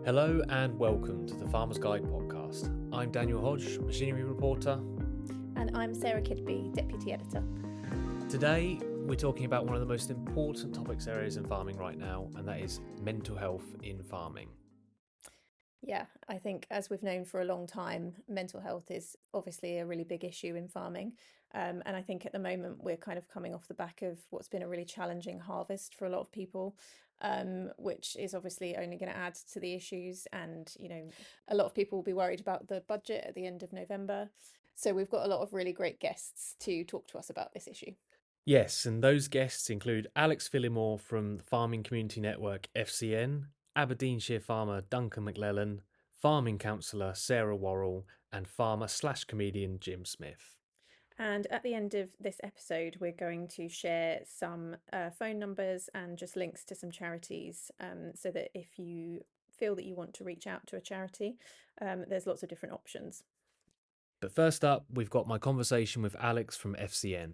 Hello and welcome to the Farmer's Guide podcast. I'm Daniel Hodge, machinery reporter. And I'm Sarah Kidby, deputy editor. Today we're talking about one of the most important topics areas in farming right now, and that is mental health in farming. Yeah, I think as we've known for a long time, mental health is obviously a really big issue in farming. And I think at the moment we're kind of coming off the back of what's been a really challenging harvest for a lot of people, which is obviously only going to add to the issues. And, a lot of people will be worried about the budget at the end of November. So we've got a lot of really great guests to talk to us about this issue. Yes, and those guests include Alex Phillimore from the Farming Community Network FCN, Aberdeenshire farmer Duncan Maclellan, farming counsellor Sarah Worrall, and farmer/comedian Jim Smith. And at the end of this episode, we're going to share some phone numbers and just links to some charities, so that if you feel that you want to reach out to a charity, there's lots of different options. But first up, we've got my conversation with Alex from FCN.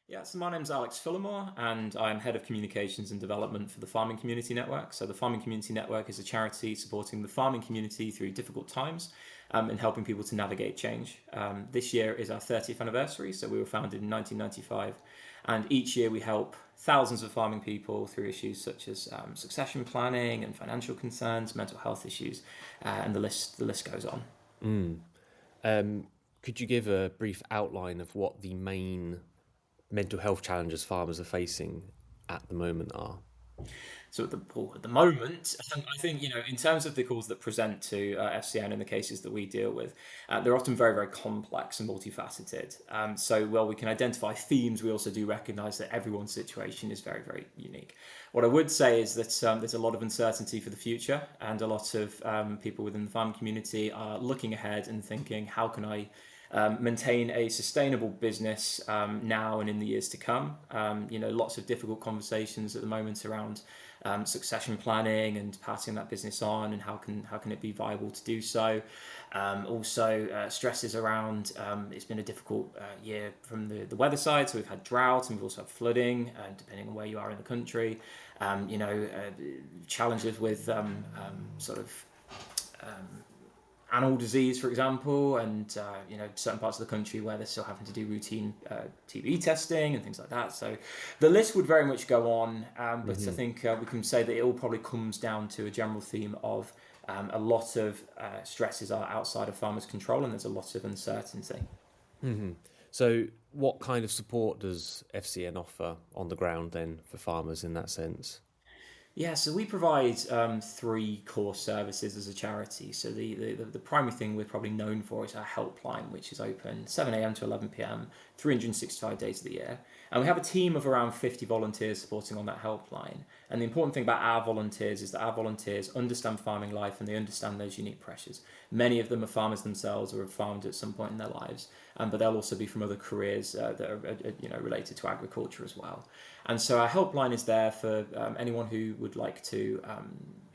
Yeah, so my name's Alex Phillimore, and I'm Head of Communications and Development for the Farming Community Network. So the Farming Community Network is a charity supporting the farming community through difficult times and helping people to navigate change. This year is our 30th anniversary, so we were founded in 1995. And each year we help thousands of farming people through issues such as succession planning and financial concerns, mental health issues, and the list goes on. Could you give a brief outline of what the main mental health challenges farmers are facing at the moment are? So at the moment, I think, in terms of the calls that present to FCN in the cases that we deal with, they're often very, very complex and multifaceted. So while we can identify themes, we also do recognise that everyone's situation is very, very unique. What I would say is that there's a lot of uncertainty for the future, and a lot of people within the farm community are looking ahead and thinking, how can I maintain a sustainable business now and in the years to come? Lots of difficult conversations at the moment around succession planning and passing that business on, and how can it be viable to do so. Also stresses around it's been a difficult year from the weather side, so we've had drought and we've also had flooding, depending on where you are in the country. Challenges with animal disease, for example, and certain parts of the country where they're still having to do routine TB testing and things like that. So the list would very much go on, but I think we can say that it all probably comes down to a general theme of a lot of stresses are outside of farmers' control, and there's a lot of uncertainty. Mm-hmm. So what kind of support does FCN offer on the ground then for farmers in that sense? Yeah, so we provide three core services as a charity. So the primary thing we're probably known for is our helpline, which is open 7 a.m. to 11 p.m, 365 days of the year. And we have a team of around 50 volunteers supporting on that helpline. And the important thing about our volunteers is that our volunteers understand farming life and they understand those unique pressures. Many of them are farmers themselves or have farmed at some point in their lives, but they'll also be from other careers that are related to agriculture as well. And so our helpline is there for anyone who would like to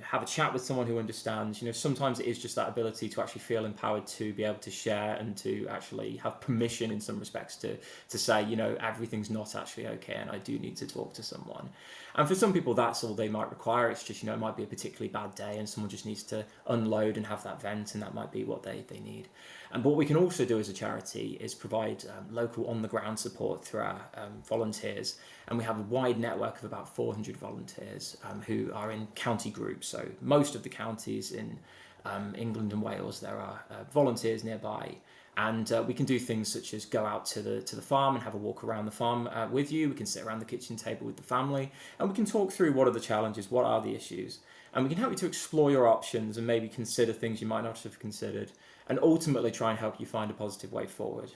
have a chat with someone who understands. Sometimes it is just that ability to actually feel empowered to be able to share and to actually have permission in some respects to say, everything's not actually okay and I do need to talk to someone. And for some people, that's all they might require. It's just, it might be a particularly bad day and someone just needs to unload and have that vent, and that might be what they need. And what we can also do as a charity is provide local on-the-ground support through our volunteers. And we have a wide network of about 400 volunteers who are in county groups. So most of the counties in England and Wales, there are volunteers nearby. And we can do things such as go out to the farm and have a walk around the farm with you. We can sit around the kitchen table with the family, and we can talk through what are the challenges, what are the issues. And we can help you to explore your options and maybe consider things you might not have considered, and ultimately try and help you find a positive way forward.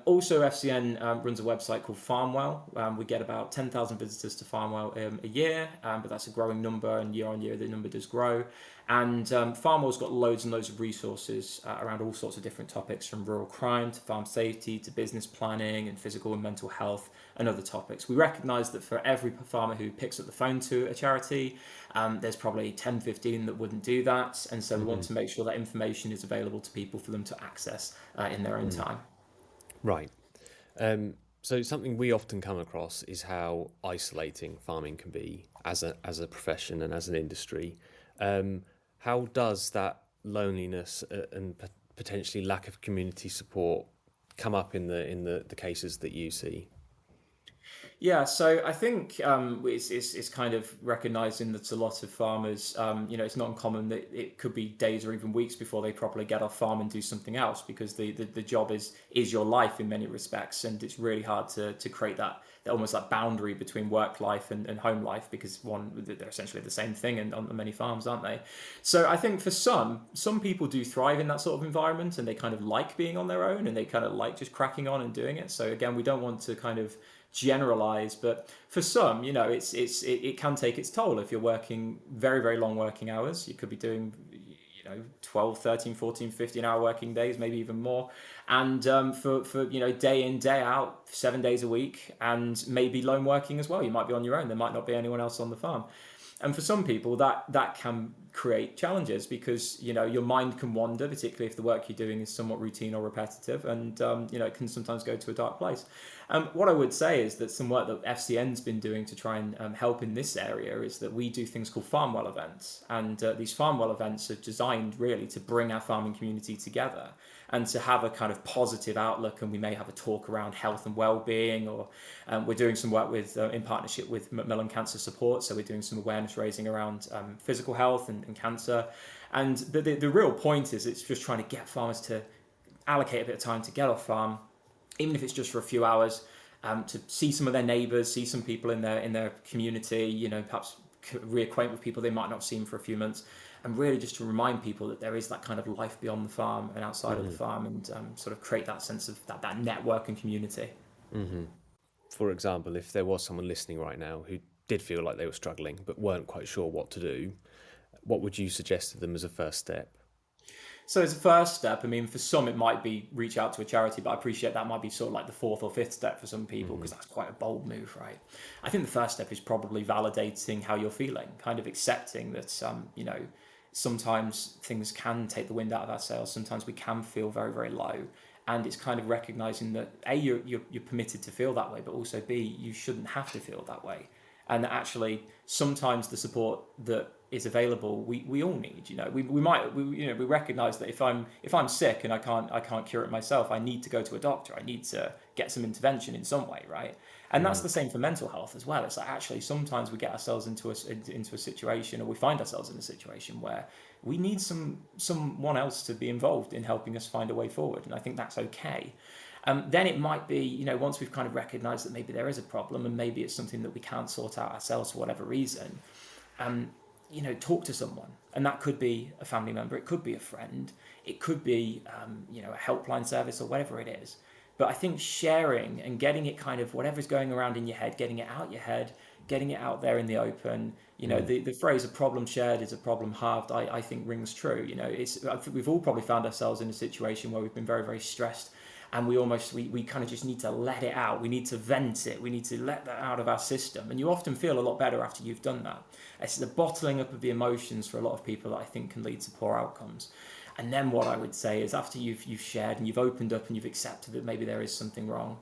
Also, FCN runs a website called Farmwell. We get about 10,000 visitors to Farmwell a year, but that's a growing number, and year on year the number does grow. And Farmwell's got loads and loads of resources around all sorts of different topics, from rural crime to farm safety to business planning and physical and mental health and other topics. We recognise that for every farmer who picks up the phone to a charity, there's probably 10, 15 that wouldn't do that. And so we want to make sure that information is available to people for them to access in their own time. Right. So something we often come across is how isolating farming can be as a profession and as an industry. How does that loneliness and potentially lack of community support come up in the cases that you see? Yeah, so I think it's kind of recognizing that a lot of farmers, it's not uncommon that it could be days or even weeks before they properly get off farm and do something else, because the job is your life in many respects, and it's really hard to create that almost like boundary between work life and home life, because they're essentially the same thing and on many farms, aren't they? So I think for some people do thrive in that sort of environment, and they kind of like being on their own, and they kind of like just cracking on and doing it. So again, we don't want to kind of generalize, but for some, it can take its toll if you're working very, very long working hours. You could be doing 12, 13, 14, 15 hour working days, maybe even more, and for day in, day out, 7 days a week, and maybe lone working as well. You might be on your own, there might not be anyone else on the farm. And for some people, that can create challenges, because your mind can wander, particularly if the work you're doing is somewhat routine or repetitive, and it can sometimes go to a dark place. What I would say is that some work that FCN's been doing to try and help in this area is that we do things called farm well events, and these farm well events are designed really to bring our farming community together and to have a kind of positive outlook. And we may have a talk around health and well-being, or we're doing some work with in partnership with Macmillan Cancer Support, so we're doing some awareness raising around physical health and cancer. And the real point is, it's just trying to get farmers to allocate a bit of time to get off farm, even if it's just for a few hours, to see some of their neighbours, see some people in their community, perhaps reacquaint with people they might not have seen for a few months, and really just to remind people that there is that kind of life beyond the farm and outside of the farm, and sort of create that sense of that network and community. For example, if there was someone listening right now who did feel like they were struggling but weren't quite sure what to do, what would you suggest to them as a first step? So as a first step, I mean, for some it might be reach out to a charity, but I appreciate that might be sort of like the fourth or fifth step for some people, because that's quite a bold move, right? I think the first step is probably validating how you're feeling, kind of accepting that, sometimes things can take the wind out of our sails. Sometimes we can feel very, very low. And it's kind of recognizing that A, you're permitted to feel that way, but also B, you shouldn't have to feel that way. And that actually sometimes the support that is available, we all need. We recognize that if I'm sick and I can't cure it myself, I need to go to a doctor. I need to get some intervention in some way, right? And that's the same for mental health as well. It's like, actually sometimes we get ourselves into a situation, or we find ourselves in a situation where we need someone else to be involved in helping us find a way forward, and I think that's okay. Then it might be, once we've kind of recognised that maybe there is a problem, and maybe it's something that we can't sort out ourselves for whatever reason, talk to someone. And that could be a family member, it could be a friend, it could be, a helpline service or whatever it is. But I think sharing and getting it kind of, whatever's going around in your head, getting it out your head, getting it out there in the open. The phrase "a problem shared is a problem halved," I think rings true. I think we've all probably found ourselves in a situation where we've been very, very stressed, and we kind of just need to let it out. We need to vent it. We need to let that out of our system. And you often feel a lot better after you've done that. It's the bottling up of the emotions for a lot of people that I think can lead to poor outcomes. And then what I would say is, after you've shared and you've opened up and you've accepted that maybe there is something wrong,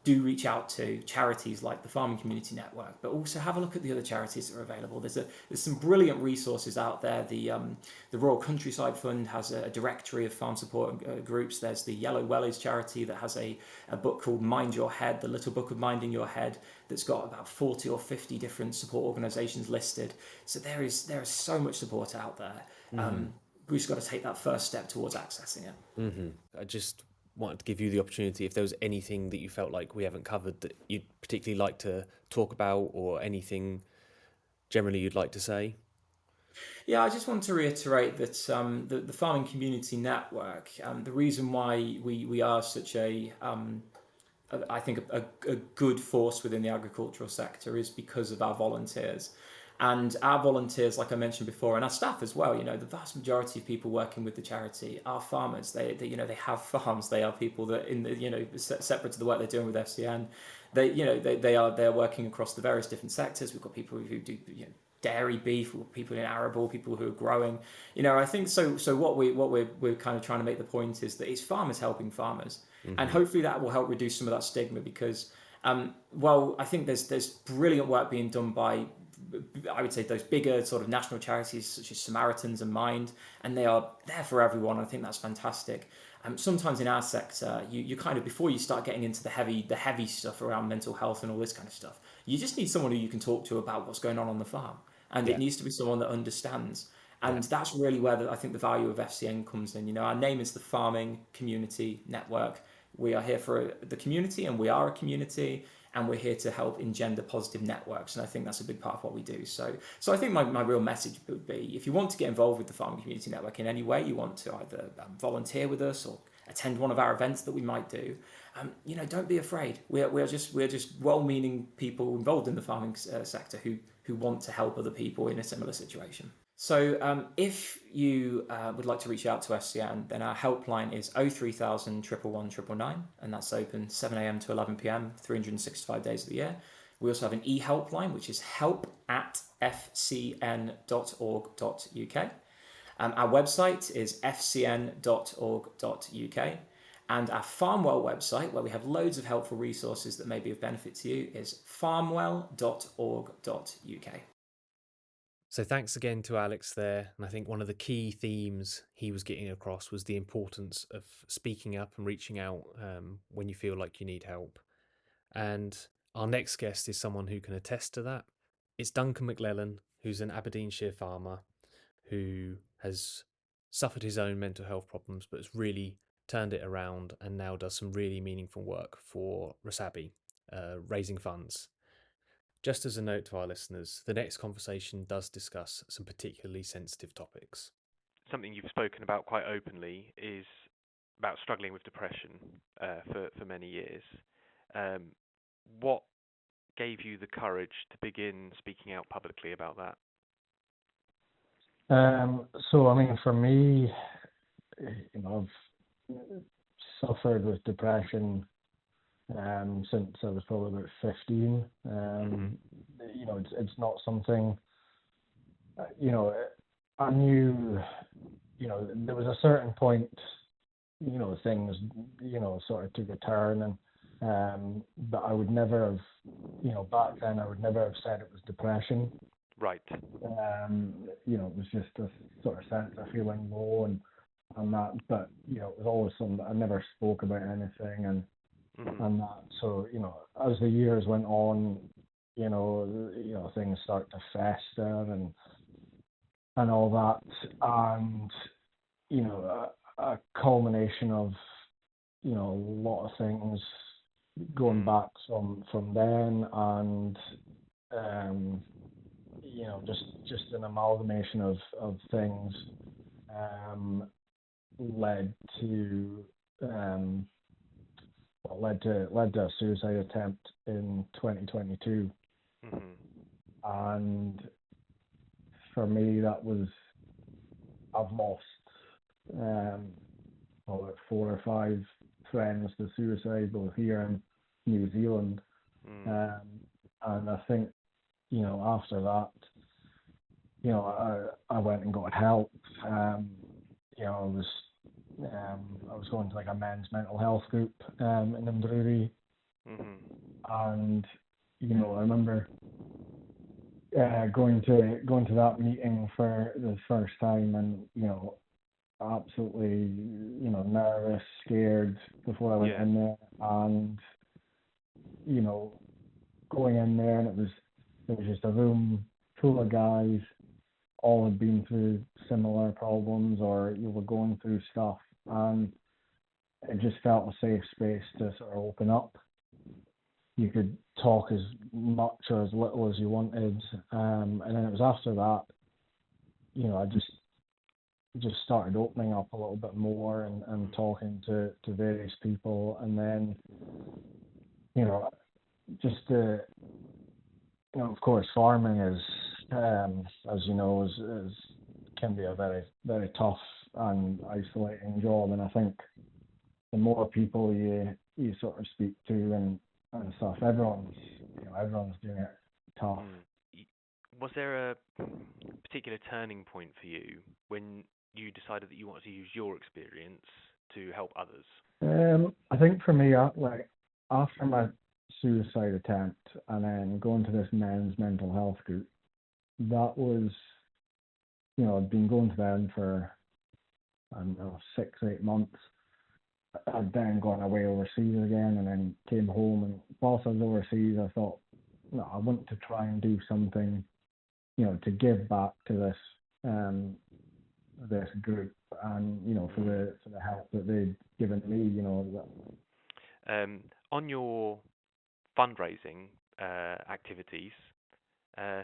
do reach out to charities like the Farming Community Network, but also have a look at the other charities that are available. There's some brilliant resources out there. The Royal Countryside Fund has a directory of farm support groups. There's the Yellow Wellies charity that has a book called Mind Your Head, the Little Book of Minding Your Head, that's got about 40 or 50 different support organisations listed. So there is so much support out there. We've just got to take that first step towards accessing it. I just wanted to give you the opportunity, if there was anything that you felt like we haven't covered that you'd particularly like to talk about, or anything generally you'd like to say. Yeah, I just want to reiterate that the Farming Community Network, the reason why we are such I think a good force within the agricultural sector is because of our volunteers. And our volunteers, like I mentioned before, and our staff as well, the vast majority of people working with the charity are farmers. They have farms. They are people that separate to the work they're doing with FCN. They are working across the various different sectors. We've got people who do dairy, beef, people in arable, people who are growing. I think so. So what we're kind of trying to make the point is that it's farmers helping farmers, and hopefully that will help reduce some of that stigma, because I think there's brilliant work being done by I would say, those bigger sort of national charities such as Samaritans and Mind, and they are there for everyone. I think that's fantastic. Sometimes in our sector, you kind of, before you start getting into the heavy stuff around mental health and all this kind of stuff, you just need someone who you can talk to about what's going on the farm, and it Yeah, needs to be someone that understands. yeah, And that's really where I think the value of FCN comes in. Our name is the Farming Community Network. We are here for the community, and we are a community, and we're here to help engender positive networks. And I think that's a big part of what we do. So I think my real message would be, if you want to get involved with the Farming Community Network in any way, you want to either volunteer with us or attend one of our events that we might do, don't be afraid. We're just well-meaning people involved in the farming sector who want to help other people in a similar situation. So if you would like to reach out to FCN, then our helpline is 03000 111 999, and that's open 7 a.m. to 11 p.m, 365 days of the year. We also have an e-helpline, which is help@fcn.org.uk. Our website is fcn.org.uk. And our Farmwell website, where we have loads of helpful resources that may be of benefit to you, is farmwell.org.uk. So thanks again to Alex there. And I think one of the key themes he was getting across was the importance of speaking up and reaching out when you feel like you need help. And our next guest is someone who can attest to that. It's Duncan Maclellan, who's an Aberdeenshire farmer who has suffered his own mental health problems, but has really turned it around and now does some really meaningful work for Rasabi, raising funds. Just as a note to our listeners, the next conversation does discuss some particularly sensitive topics. Something you've spoken about quite openly is about struggling with depression for many years. What gave you the courage to begin speaking out publicly about that? So, I mean, for me, I've suffered with depression since I was probably about 15. It's not something, I knew, there was a certain point, things, sort of took a turn, but I would never have, back then I would never have said it was depression. Right. It was just a sort of sense of feeling low and that, but it was always something that I never spoke about anything and that. So as the years went on, things start to fester and all that, and a culmination of a lot of things going back from then, and just an amalgamation of things led to a suicide attempt in 2022. And for me, that was, I've lost about 4 or 5 friends to suicide, both here in New Zealand. And I think, after that, I went and got help. I was going to like a men's mental health group in Inverurie, and I remember going to that meeting for the first time, and absolutely nervous, scared before I went in there, and going in there, and it was just a room full of guys, all had been through similar problems or you were going through stuff, and it just felt a safe space to sort of open up. You could talk as much or as little as you wanted, and then it was after that, I just started opening up a little bit more and talking to various people, and then just the of course farming is as you know is can be a very, very tough and isolating job, and I think the more people you sort of speak to and stuff, everyone's doing it tough. Was there a particular turning point for you when you decided that you wanted to use your experience to help others? I think for me, after my suicide attempt and then going to this men's mental health group, that was, I'd been going to them for, I don't know, 6, 8 months. I'd then gone away overseas again and then came home. And whilst I was overseas, I thought, no, I want to try and do something, to give back to this group and, for the help that they'd given me, On your fundraising activities,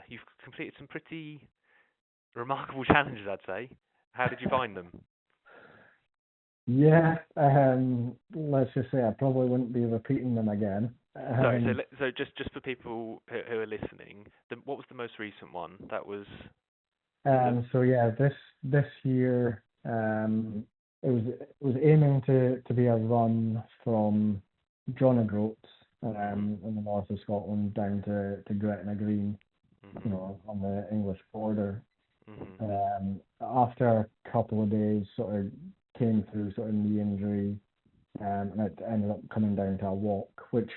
you've completed some pretty remarkable challenges, I'd say. How did you find them? Yeah, let's just say I probably wouldn't be repeating them again. Sorry, so just for people who are listening, what was the most recent one? That was. So yeah, this year, it was aiming to be a run from John O'Groats, in the north of Scotland down to Gretna Green, on the English border. After a couple of days, sort of came through sort of knee injury, and it ended up coming down to a walk, which,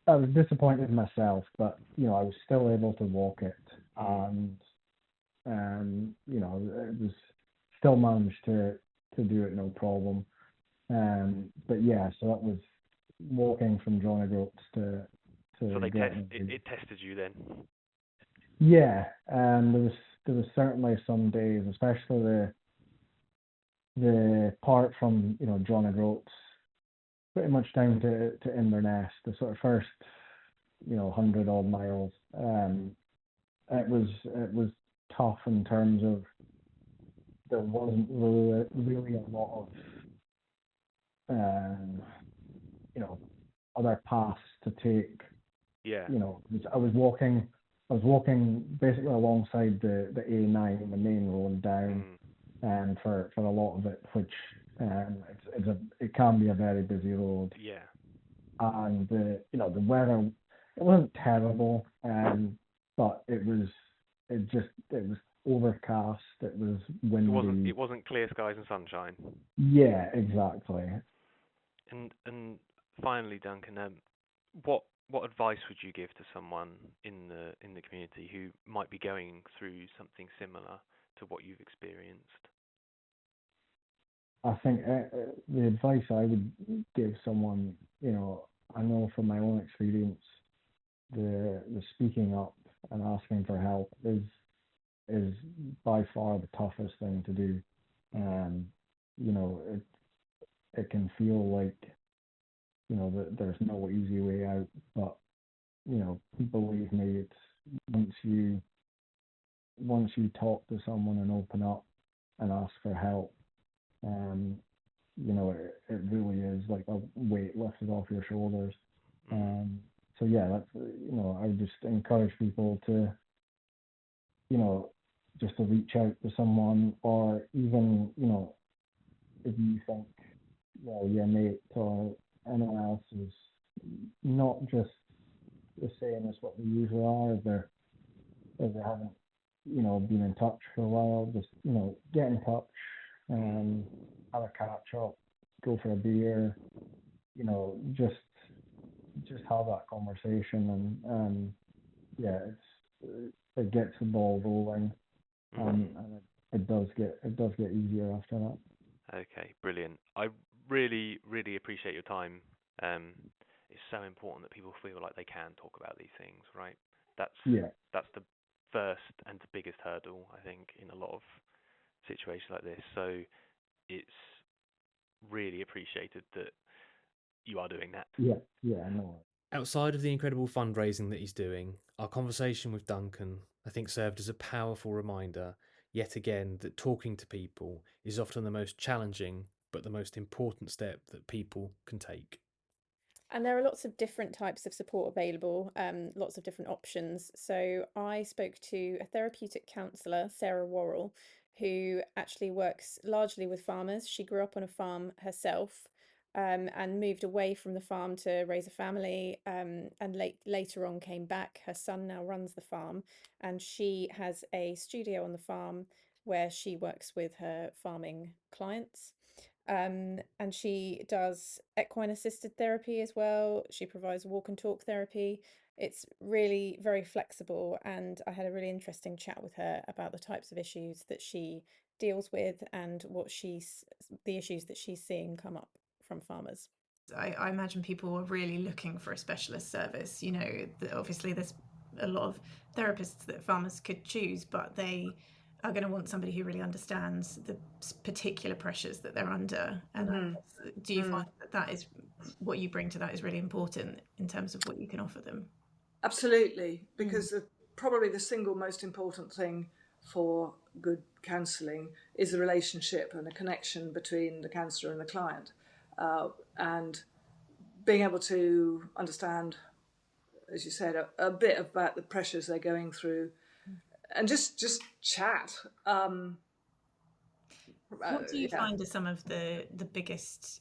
I was disappointed in myself, but I was still able to walk it, and it was still managed to do it no problem. But yeah, so that was walking from John O'Groats to. So it tested you then. Yeah, there was certainly some days, especially the part from John O'Groats pretty much down to Inverness, the sort of first 100 odd miles. It was tough in terms of there wasn't really a lot of other paths to take. Yeah. I was walking basically alongside the A9, the main road down, for a lot of it, which it can be a very busy road. Yeah. And the weather, it wasn't terrible, but it was overcast. It was windy. It wasn't clear skies and sunshine. Yeah, exactly. And finally, Duncan, what advice would you give to someone in the community who might be going through something similar to what you've experienced? I think the advice I would give someone, I know from my own experience, the speaking up and asking for help is by far the toughest thing to do. It can feel like that there's no easy way out, but believe me, it's once you talk to someone and open up and ask for help, it really is like a weight lifted off your shoulders. So yeah, that's I would just encourage people to just to reach out to someone, or even if you think your mate or anyone else is not just the same as what they usually are, if they haven't been in touch for a while, just get in touch and have a catch up, go for a beer, just have that conversation, and yeah, it gets the ball rolling, and it does get easier after that. Okay, brilliant. I really, really appreciate your time. It's so important that people feel like they can talk about these things, right? That's the first and the biggest hurdle, I think, in a lot of situations like this. So it's really appreciated that you are doing that. Yeah, I know. Outside of the incredible fundraising that he's doing, our conversation with Duncan, I think, served as a powerful reminder, yet again, that talking to people is often the most challenging but the most important step that people can take. And there are lots of different types of support available, lots of different options. So I spoke to a therapeutic counsellor, Sarah Worrall, who actually works largely with farmers. She grew up on a farm herself, and moved away from the farm to raise a family, and later on came back. Her son now runs the farm, and she has a studio on the farm where she works with her farming clients. And she does equine assisted therapy as well. She provides walk and talk therapy. it's really very flexible, and I had a really interesting chat with her about the types of issues that she deals with and the issues that she's seeing come up from farmers. I imagine people are really looking for a specialist service. You know, obviously there's a lot of therapists that farmers could choose, but they are going to want somebody who really understands the particular pressures that they're under. And do you find that is what you bring to that is really important in terms of what you can offer them? Absolutely, because probably the single most important thing for good counselling is the relationship and the connection between the counsellor and the client, and being able to understand, as you said, a bit about the pressures they're going through, and just chat. What do you find are some of the biggest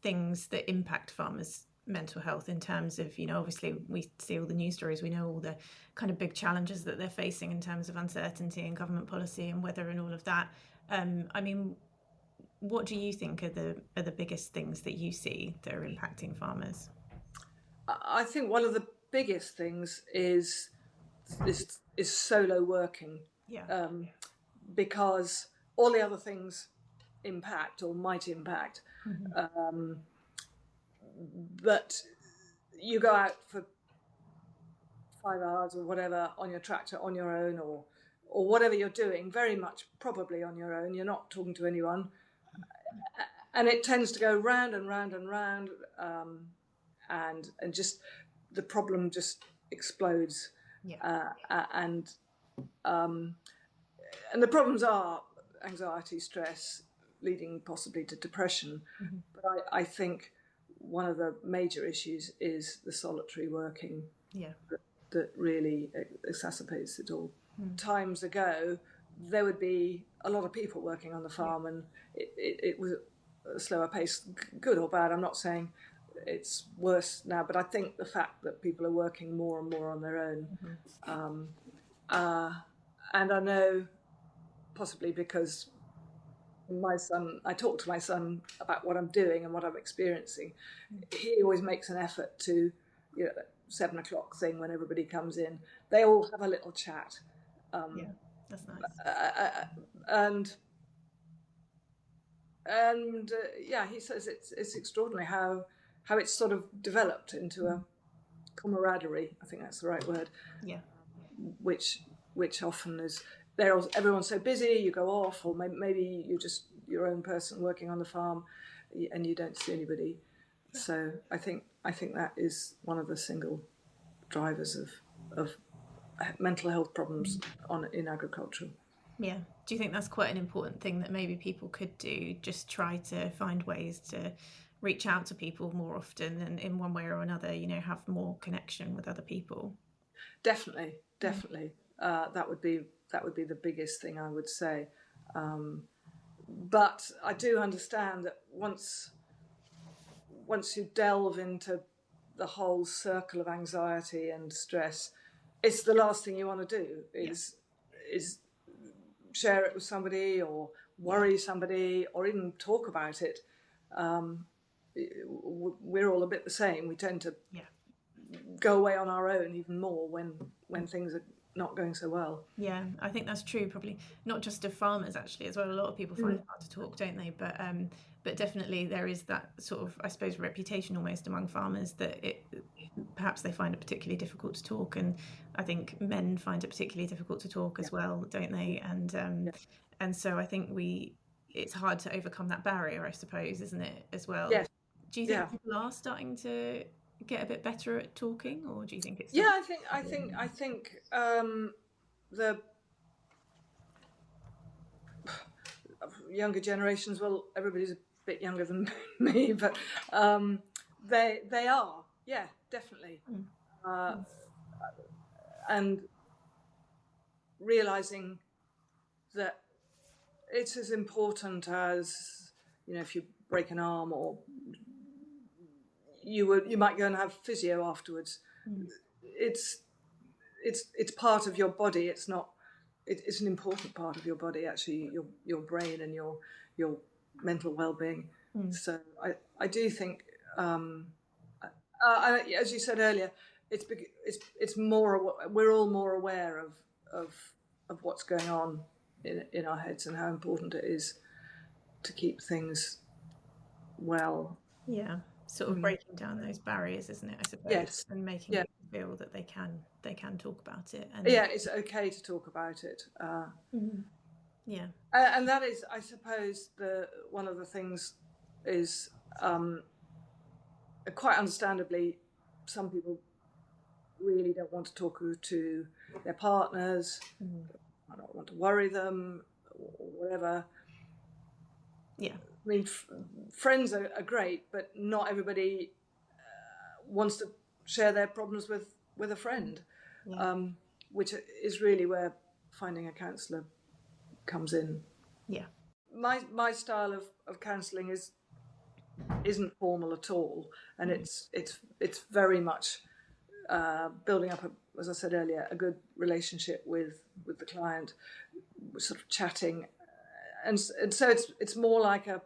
things that impact farmers' mental health in terms of, you know, obviously we see all the news stories, we know all the kind of big challenges that they're facing in terms of uncertainty and government policy and weather and all of that. I mean, what do you think are the biggest things that you see that are impacting farmers? I think one of the biggest things is solo working. Yeah. Because all the other things impact or might impact. But you go out for 5 hours or whatever on your tractor on your own, or whatever you're doing, very much probably on your own. You're not talking to anyone. And it tends to go round and round and round, and just the problem just explodes. Yeah. And the problems are anxiety, stress, leading possibly to depression. But I think one of the major issues is the solitary working. Yeah. That really exacerbates it all. Times ago, there would be a lot of people working on the farm, and it was a slower pace, good or bad. I'm not saying it's worse now, but I think the fact that people are working more and more on their own, and I know possibly because I talk to my son about what I'm doing and what I'm experiencing. He always makes an effort to, 7 o'clock thing when everybody comes in. They all have a little chat. Yeah, that's nice. He says it's extraordinary how it's sort of developed into a camaraderie. I think that's the right word. Yeah. Which often is everyone's so busy, you go off, or maybe you're just your own person working on the farm, and you don't see anybody. So I think that is one of the single drivers of mental health problems in agriculture. Yeah. Do you think that's quite an important thing that maybe people could do? Just try to find ways to reach out to people more often, and in one way or another, have more connection with other people. Definitely. That would be the biggest thing, I would say. But I do understand that once you delve into the whole circle of anxiety and stress, it's the last thing you want to do is share it with somebody, or worry somebody, or even talk about it. We're all a bit the same. We tend to go away on our own even more when things are not going so well. Yeah, I think that's true. Probably not just of farmers, actually, as well. A lot of people find it hard to talk, don't they? But definitely there is that sort of, I suppose, reputation almost among farmers that perhaps they find it particularly difficult to talk, and I think men find it particularly difficult to talk as well, don't they? And so I think it's hard to overcome that barrier, I suppose, isn't it, as well? Yes. Do you think people are starting to get a bit better at talking, or do you think it's I think the younger generations, well, everybody's a bit younger than me, but they are, definitely, and realizing that it's as important as, if you break an arm, or you might go and have physio afterwards. It's part of your body. It's not. It's an important part of your body, actually, your brain and your mental well-being. So I do think, as you said earlier, it's more, we're all more aware of what's going on in our heads and how important it is to keep things well. Yeah, sort of breaking down those barriers, isn't it, I suppose? Yes. And making people feel that they can talk about it. And it's okay to talk about it. Yeah. And that is, I suppose, one of the things is, quite understandably, some people really don't want to talk to their partners. I don't want to worry them or whatever. Yeah. I mean, friends are great, but not everybody wants to share their problems with a friend, which is really where finding a counsellor comes in. Yeah. My style of counselling isn't formal at all, and it's very much building up, as I said earlier, a good relationship with the client, sort of chatting, and so it's more like a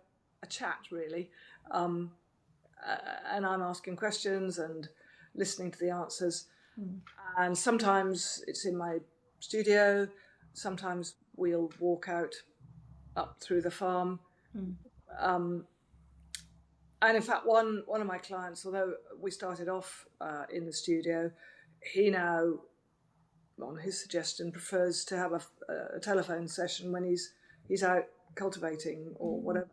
chat really, and I'm asking questions and listening to the answers, and sometimes it's in my studio, sometimes we'll walk out up through the farm. And in fact, one of my clients, although we started off in the studio, he now, on his suggestion, prefers to have a telephone session when he's out cultivating or whatever.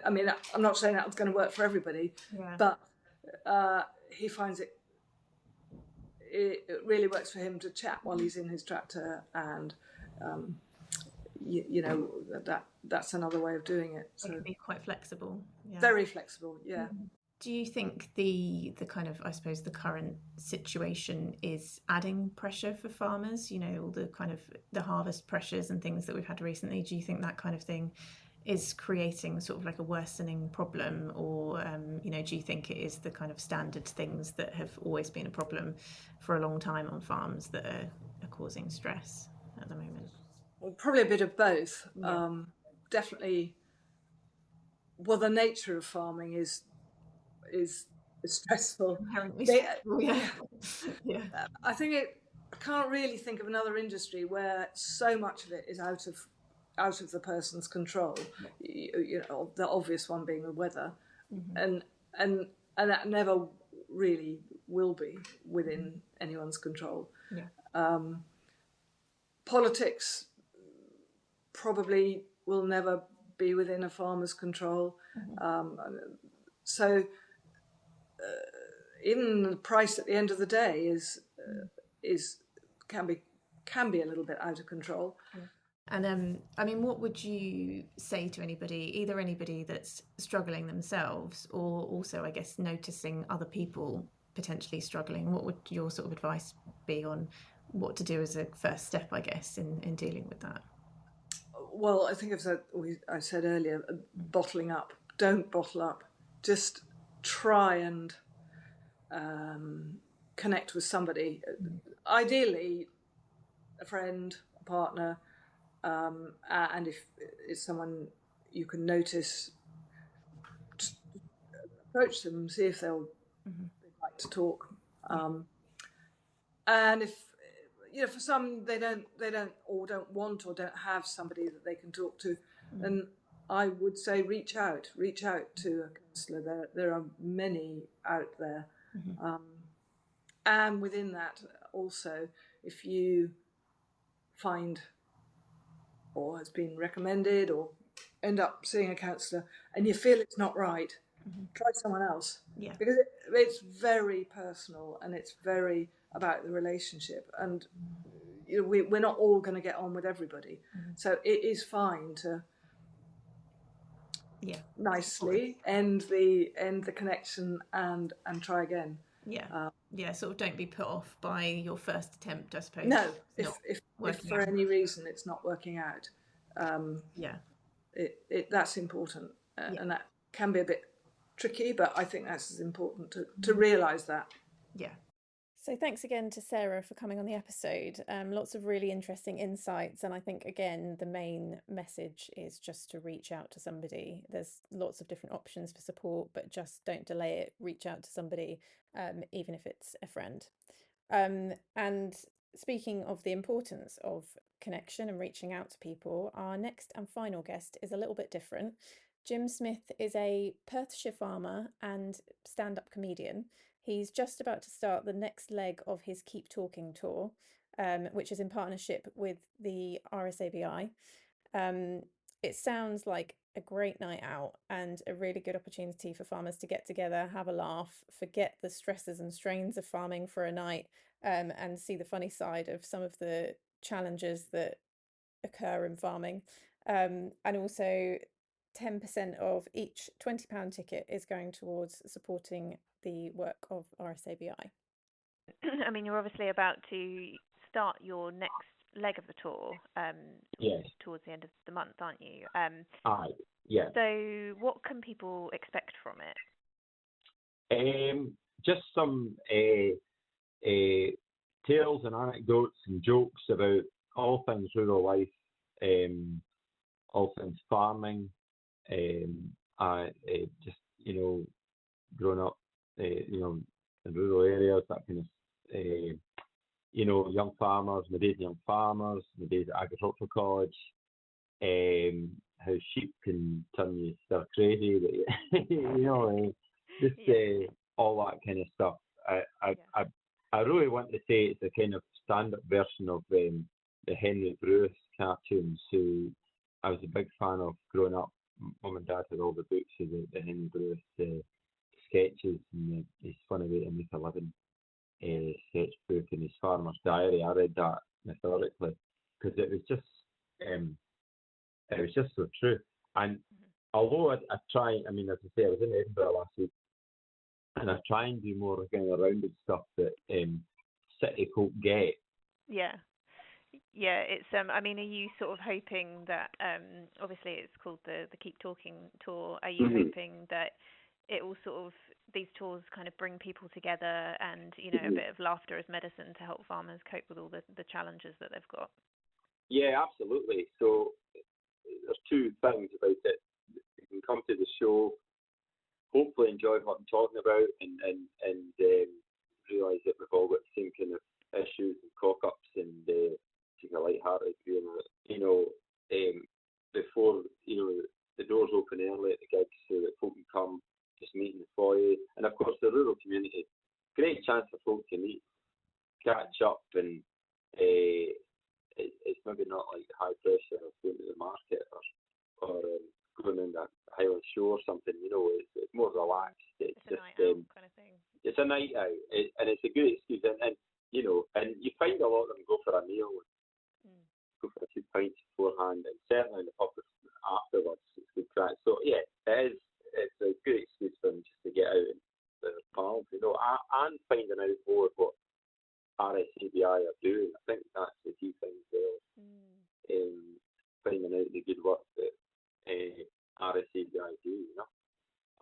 I mean, I'm not saying that's going to work for everybody, but he finds it really works for him to chat while he's in his tractor, and that's another way of doing it. So it can be quite flexible. Yeah. Very flexible, yeah. Do you think the kind of, I suppose, the current situation is adding pressure for farmers? You know, all the kind of the harvest pressures and things that we've had recently. Do you think that kind of thing is creating sort of like a worsening problem, or do you think it is the kind of standard things that have always been a problem for a long time on farms that are causing stress at the moment? Well, probably a bit of both. Definitely. Well, the nature of farming is stressful. Inherently stressful, yeah. I think I can't really think of another industry where so much of it is out of the person's control. You know, the obvious one being the weather, and that never really will be within anyone's control. Politics probably will never be within a farmer's control. So even the price at the end of the day can be a little bit out of control. And I mean, what would you say to anybody that's struggling themselves, or also, I guess, noticing other people potentially struggling? What would your sort of advice be on what to do as a first step, I guess, in dealing with that? Well, I think I said earlier, bottling up. Don't bottle up. Just try and connect with somebody. Ideally, a friend, a partner, and if it's someone you can notice, just approach them, see if they'd like to talk. And if for some they don't want or don't have somebody that they can talk to, then I would say reach out to a counsellor. There are many out there, and within that also, if you find or has been recommended or end up seeing a counsellor and you feel it's not right, try someone else, because it's very personal and it's very about the relationship, and we're not all going to get on with everybody, so it is fine to nicely end the connection and try again. Sort of don't be put off by your first attempt, I suppose. No, if for any reason it's not working out, that's important, and that can be a bit tricky, but I think that's as important to realise that. So thanks again to Sarah for coming on the episode. Lots of really interesting insights, and I think again the main message is just to reach out to somebody. There's lots of different options for support, but just don't delay it. Reach out to somebody, even if it's a friend. And speaking of the importance of connection and reaching out to people, our next and final guest is a little bit different. Jim Smith is a Perthshire farmer and stand-up comedian. He's just about to start the next leg of his Keep Talking tour, which is in partnership with the RSABI. It sounds like a great night out and a really good opportunity for farmers to get together, have a laugh, forget the stresses and strains of farming for a night, and see the funny side of some of the challenges that occur in farming. And also 10% of each £20 ticket is going towards supporting the work of RSABI. I mean, you're obviously about to start your next leg of the tour yes. towards the end of the month, aren't you? Aye, yeah. So what can people expect from it? Just some tales and anecdotes and jokes about all things rural life, all things farming, just, growing up, in rural areas, that kind of, young farmers, my days young farmers, my days at agricultural college, how sheep can turn you stir crazy, all that kind of stuff. I really want to say it's a kind of stand-up version of the Henry Bruce cartoons, who I was a big fan of growing up. Mum and Dad had all the books of the Henry Bruce sketches, and his funny way to make a living sketchbook and his farmer's diary. I read that methodically because it was just so true. And although I try, I mean, as I say, I was in Edinburgh last week, and I try and do more kind of rounded stuff that city folk get. Yeah. Yeah, it's I mean, are you sort of hoping that obviously it's called the Keep Talking tour. Are you hoping that it will sort of, these tours kind of bring people together and, a bit of laughter as medicine to help farmers cope with all the challenges that they've got? Yeah, absolutely. So there's two things about it. You can come to the show, hopefully enjoy what I'm talking about, and realise that we've all got the same kind of issues and cock-ups, and take a light-hearted view of it. Before, the doors open early at the gigs so that folk can come, just meet in the foyer. And of course, the rural community, great chance for folk to meet, catch up, and it's maybe not like high pressure of going to the market or going in that Highland Show or something. It's more relaxed. It's a night out kind of thing. It's a night out, and it's a good excuse. And you find a lot of them go for a meal, go for a few pints beforehand, and certainly in the pub afterwards. It's good crack. So yeah, it's a good excuse for them just to get out and the pals, and finding out more of what RSABI are doing. I think that's the key thing there. Finding out the good work that RSABI do.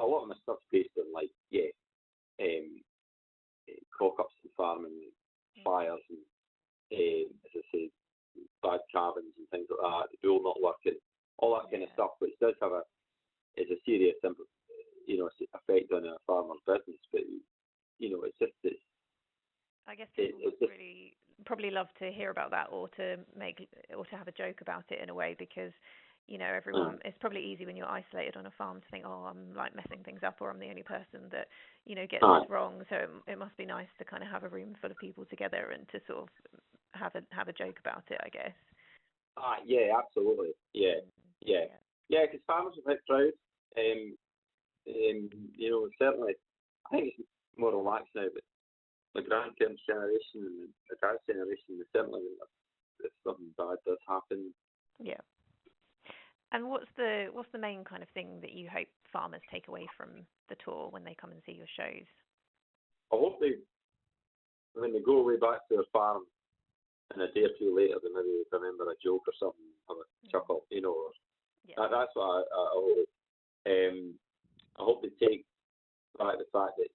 A lot of my stuff's based on cock-ups and farming, and fires, and as I say, bad cabins and things like that, the bull not working, all that kind of stuff, which does have a serious effect on a farmer's business. But it's I guess people would really probably love to hear about that, or to have a joke about it in a way, because everyone, it's probably easy when you're isolated on a farm to think, oh, I'm like messing things up, or I'm the only person that gets this wrong. So it must be nice to kind of have a room full of people together and to sort of have a joke about it, I guess. Yeah, absolutely. Yeah. Because farmers are quite proud. Certainly, I think it's more relaxed now, but the grandparents' generation and the dad's generation, certainly if something bad does happen. Yeah. And what's the main kind of thing that you hope farmers take away from the tour when they come and see your shows? I hope when they go away back to their farm, and a day or two later, they maybe remember a joke or something, have a chuckle, That's what I hope. I hope they take back the fact that,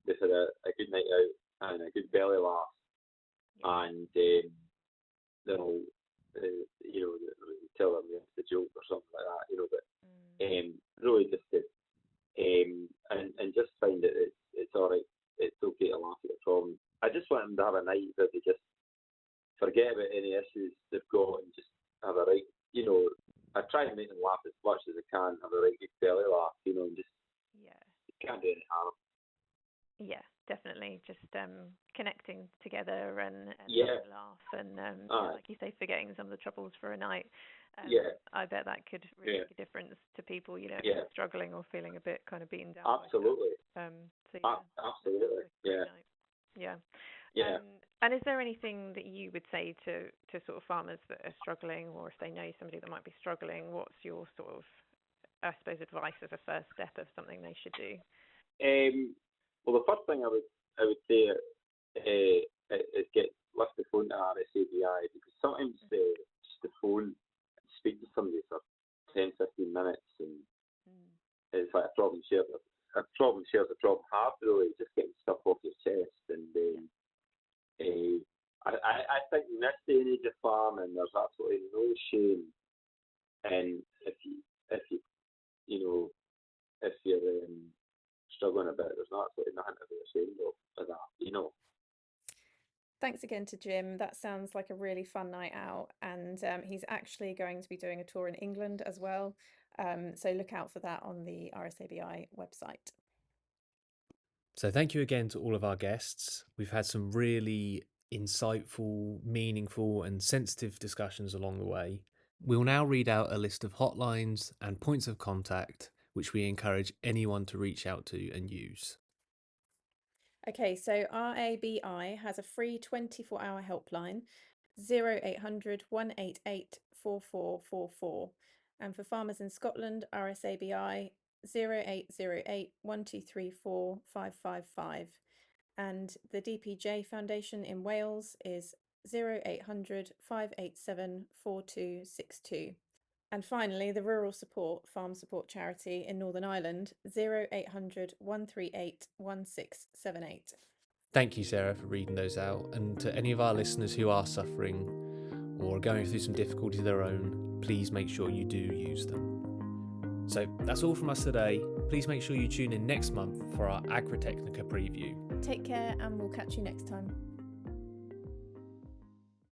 they've had a good night out and a good belly laugh, and they'll, tell them the joke or something like that, but really just to, and just find that it's all right, it's okay to laugh at the problem, I just want them to have a night where they just forget about any issues they've got and just have a right, I try and make them laugh as much as I can, have a right good belly laugh, and just can't do any harm. Yeah, definitely. Just connecting together and having a laugh and, like you say, forgetting some of the troubles for a night. I bet that could really make a difference to people, struggling or feeling a bit kind of beaten down. Absolutely. Absolutely. Yeah. And is there anything that you would say to sort of farmers that are struggling, or if they know somebody that might be struggling, what's your sort of, I suppose, advice as a first step of something they should do? Well, the first thing I would say is lift the phone to RSABI, because sometimes just the phone, speak to somebody for 10, 15 minutes, and it's like a problem shared. A problem shares a problem half, really. Just getting stuff off your chest, and I think in this day and age of farming, there's absolutely no shame in if you're struggling a bit. There's absolutely nothing to be ashamed of that. Thanks again to Jim. That sounds like a really fun night out, and he's actually going to be doing a tour in England as well. So look out for that on the RSABI website. So thank you again to all of our guests. We've had some really insightful, meaningful and sensitive discussions along the way. We'll now read out a list of hotlines and points of contact which we encourage anyone to reach out to and use. Okay, so RABI has a free 24-hour helpline, 0800 188 4444. And for farmers in Scotland, RSABI 0808 1234 555. And the DPJ Foundation in Wales is 0800 587 4262. And finally, the Rural Support Farm Support Charity in Northern Ireland, 0800 138 1678. Thank you, Sarah, for reading those out. And to any of our listeners who are suffering or going through some difficulty of their own, please make sure you do use them. So that's all from us today. Please make sure you tune in next month for our Agritechnica preview. Take care, and we'll catch you next time.